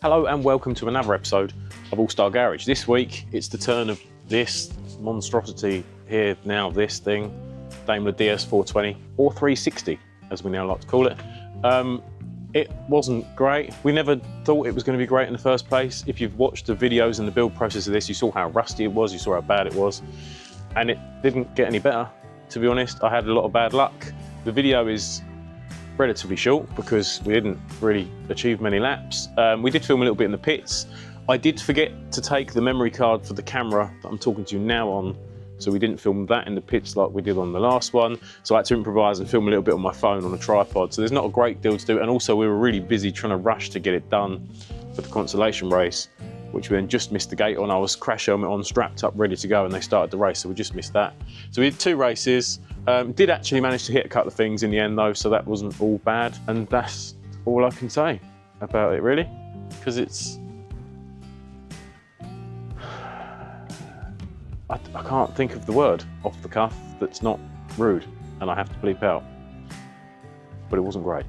Hello and welcome to another episode of Allstar Garage. This week it's the turn of this monstrosity here now, this thing, Daimler DS420 or 360 as we now like to call it. It wasn't great. We never thought it was going to be great in the first place. If you've watched the videos and the build process of this, you saw how rusty it was, you saw how bad it was, and it didn't get any better, to be honest. I had a lot of bad luck. The video is relatively short because we didn't really achieve many laps. We did film a little bit in the pits. I did forget to take the memory card for the camera that I'm talking to you now on, so we didn't film that in the pits like we did on the last one. So I had to improvise and film a little bit on my phone on a tripod. So there's not a great deal to do, and also we were really busy trying to rush to get it done for the consolation race, which we then just missed the gate on. I was crash helmet on, strapped up, ready to go, and they started the race, so we just missed that. So we did 2 races. Did actually manage to hit a couple of things in the end though, so that wasn't all bad. And that's all I can say about it really, because it's... I can't think of the word off the cuff that's not rude, and I have to bleep out. But it wasn't great.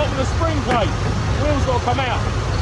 bottom of the spring plate. The wheel's got to come out.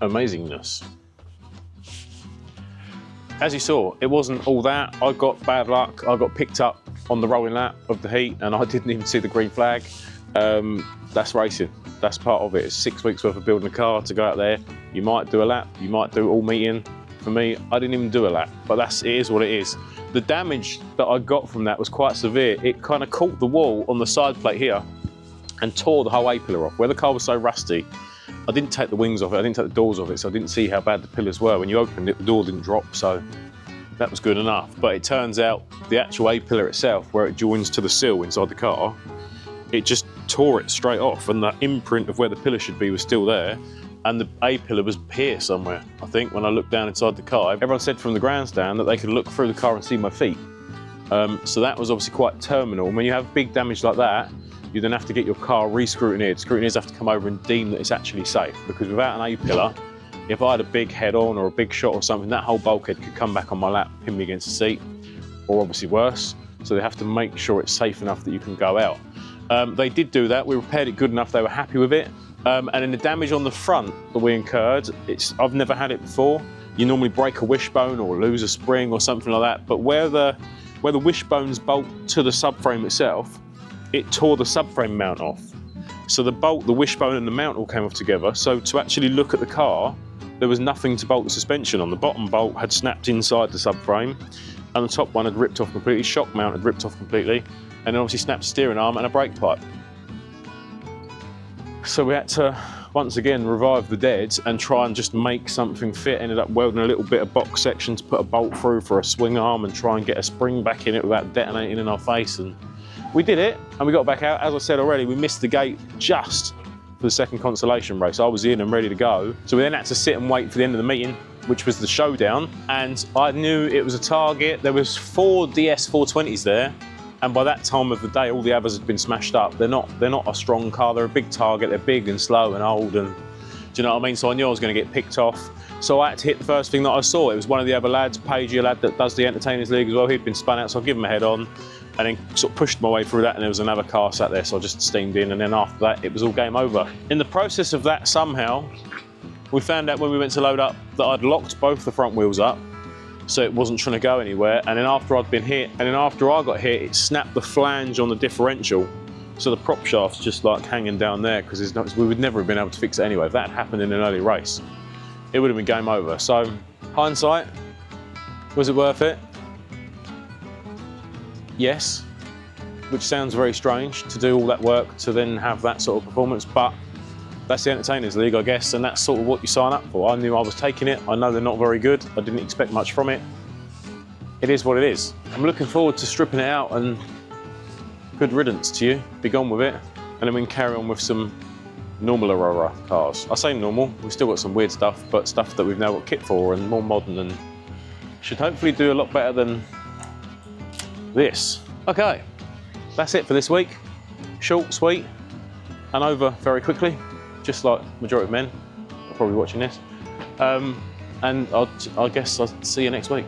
Amazingness. As you saw, it wasn't all that. I got bad luck. I got picked up on the rolling lap of the heat and I didn't even see the green flag. That's racing. That's part of it. It's 6 weeks worth of building a car to go out there. You might do a lap, you might do all meeting. For me, I didn't even do a lap, but it is what it is. The damage that I got from that was quite severe. It kind of caught the wall on the side plate here and tore the whole A-pillar off. Where the car was so rusty, I didn't take the wings off it, I didn't take the doors off it, so I didn't see how bad the pillars were. When you opened it, the door didn't drop, so that was good enough. But it turns out the actual A-pillar itself, where it joins to the sill inside the car, it just tore it straight off, and the imprint of where the pillar should be was still there, and the A-pillar was here somewhere, I think, when I looked down inside the car. Everyone said from the grandstand that they could look through the car and see my feet. So that was obviously quite terminal. When you have big damage like that, you then have to get your car re-scrutineered. Scrutineers have to come over and deem that it's actually safe, because without an A-pillar, if I had a big head-on or a big shot or something, that whole bulkhead could come back on my lap, pin me against the seat, or obviously worse. So they have to make sure it's safe enough that you can go out. They did do that. We repaired it good enough. They were happy with it. And in the damage on the front that we incurred, I've never had it before. You normally break a wishbone or lose a spring or something like that. But where the wishbones bolt to the subframe itself, it tore the subframe mount off. So the wishbone and the mount all came off together. So to actually look at the car, there was nothing to bolt the suspension on. The bottom bolt had snapped inside the subframe, and the top one had ripped off completely. Shock mount had ripped off completely, and then obviously snapped the steering arm and a brake pipe. So we had to once again revive the dead and try and just make something fit. Ended up welding a little bit of box section to put a bolt through for a swing arm and try and get a spring back in it without detonating in our face. And we did it, and we got back out. As I said already, we missed the gate just for the second consolation race. I was in and ready to go. So we then had to sit and wait for the end of the meeting, which was the showdown. And I knew it was a target. There was 4 DS420s there. And by that time of the day, all the others had been smashed up. They're not a strong car. They're a big target. They're big and slow and old. And do you know what I mean? So I knew I was going to get picked off. So I had to hit the first thing that I saw. It was one of the other lads, Pagey, a lad that does the Entertainers League as well. He'd been spun out, so I give him a head on. And then sort of pushed my way through that, and there was another car sat there, so I just steamed in, and then after that, it was all game over. In the process of that, somehow, we found out when we went to load up that I'd locked both the front wheels up, so it wasn't trying to go anywhere. And then after I'd been hit, and then after I got hit, it snapped the flange on the differential, so the prop shaft's just like hanging down there, because we would never have been able to fix it anyway. If that had happened in an early race, it would have been game over. So, hindsight, was it worth it? Yes, which sounds very strange to do all that work to then have that sort of performance, but that's the Entertainers League, I guess, and that's sort of what you sign up for. I knew I was taking it. I know they're not very good. I didn't expect much from it. It is what it is. I'm looking forward to stripping it out, and good riddance to you. Be gone with it, and then we can carry on with some normal Aurora cars. I say normal, we've still got some weird stuff, but stuff that we've now got kit for and more modern, and should hopefully do a lot better than this. Okay, that's it for this week. Short, sweet, and over very quickly, just like majority of men are probably watching this. And I guess I'll see you next week.